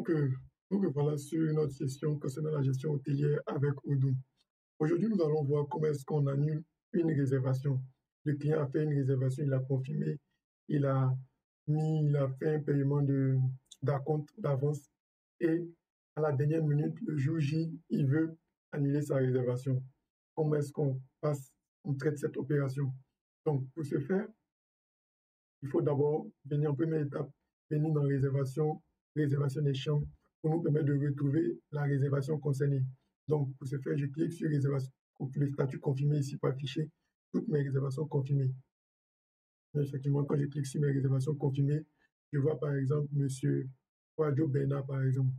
Donc, nous revoilà sur une autre session concernant la gestion hôtelière avec Odoo. Aujourd'hui, nous allons voir comment est-ce qu'on annule une réservation. Le client a fait une réservation, il a confirmé, il a fait un paiement d'acompte d'avance et à la dernière minute, le jour J, il veut annuler sa réservation. Comment est-ce on traite cette opération? Donc, pour ce faire, il faut d'abord venir en première étape, venir dans réservation des chambres pour nous permettre de retrouver la réservation concernée. Donc, pour ce faire, je clique sur réservation, le statut confirmé ici pour afficher toutes mes réservations confirmées. Effectivement, quand je clique sur mes réservations confirmées, je vois par exemple M. Kwadjo Bernard, par exemple.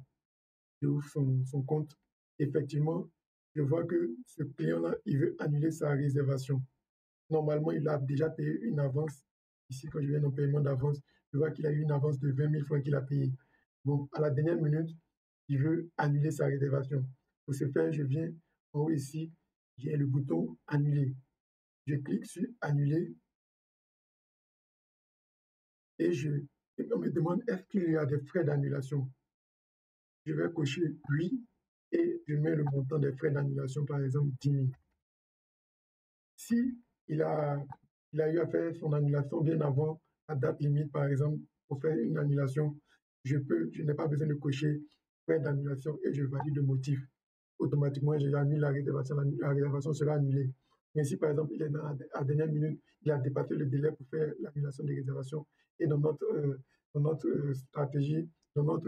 Je ouvre son compte. Effectivement, je vois que ce client-là, il veut annuler sa réservation. Normalement, il a déjà payé une avance. Ici, quand je viens dans paiement d'avance, je vois qu'il a eu une avance de 20 000 francs qu'il a payé. Bon, à la dernière minute, il veut annuler sa réservation. Pour ce faire, je viens en haut ici, j'ai le bouton annuler. Je clique sur annuler et on me demande est-ce qu'il y a des frais d'annulation. Je vais cocher oui et je mets le montant des frais d'annulation, par exemple 10 000. Si il a eu à faire son annulation bien avant la date limite, par exemple, pour faire une annulation, je n'ai pas besoin de cocher frais d'annulation et je valide le motif. Automatiquement, j'annule la réservation sera annulée. Mais si par exemple, il est à la dernière minute, il a dépassé le délai pour faire l'annulation des réservations et dans notre stratégie, dans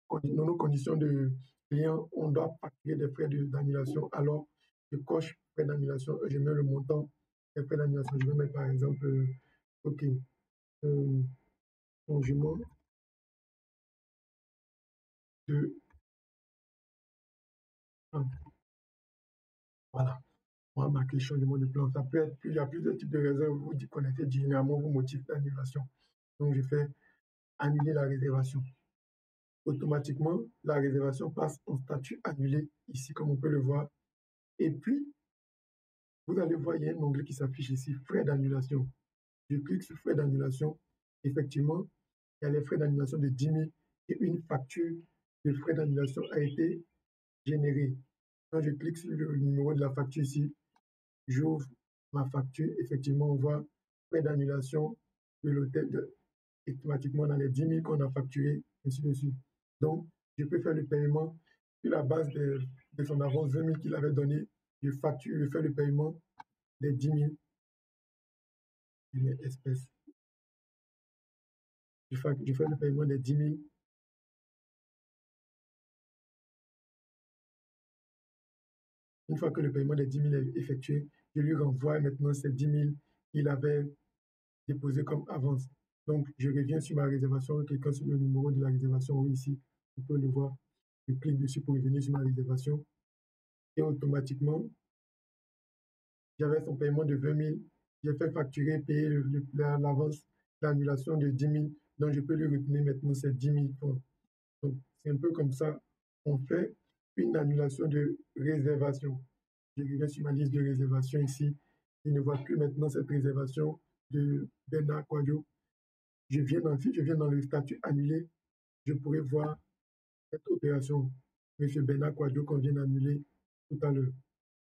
nos conditions de client, on doit facturer des frais d'annulation. Alors, je coche frais d'annulation et je mets le montant des frais d'annulation. Je vais mettre par exemple, OK, changement de. Voilà. On va marquer changement de plan. Ça peut être, il y a plusieurs types de raisons. Vous connaissez généralement vos motifs d'annulation. Donc, je fais annuler la réservation. Automatiquement, la réservation passe en statut annulé, ici, comme on peut le voir. Et puis, vous allez voir, il y a un onglet qui s'affiche ici, frais d'annulation. Je clique sur frais d'annulation. Effectivement, il y a les frais d'annulation de 10 000 et une facture de frais d'annulation a été générée. Quand je clique sur le numéro de la facture ici, j'ouvre ma facture. Effectivement, on voit frais d'annulation de l'hôtel. Automatiquement, dans les 10 000 qu'on a facturés, ainsi de suite. Donc, je peux faire le paiement sur la base de son avance 20 000 qu'il avait donné. Je fais le paiement des 10 000 espèces. Je fais le paiement des 10 000. Une fois que le paiement des 10 000 est effectué, je lui renvoie maintenant ces 10 000 qu'il avait déposé comme avance. Donc, je reviens sur ma réservation, cliquant sur le numéro de la réservation, oui, ici, vous pouvez le voir. Je clique dessus pour revenir sur ma réservation. Et automatiquement, j'avais son paiement de 20 000. J'ai fait facturer, payer l'avance, l'annulation de 10 000. Donc, je peux lui retenir maintenant ces 10 000 francs. Donc, c'est un peu comme ça on fait une annulation de réservation. Je reviens sur ma liste de réservation ici. Je ne vois plus maintenant cette réservation de Bernard Kwadjo. Si je viens dans le statut annulé, je pourrais voir cette opération. Monsieur Bernard Kwadjo qu'on vient d'annuler tout à l'heure.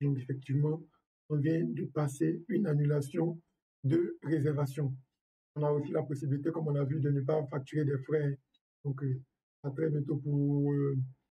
Donc, effectivement, on vient de passer une annulation de réservation. On a aussi la possibilité, comme on a vu, de ne pas facturer des frais. Donc, à très bientôt pour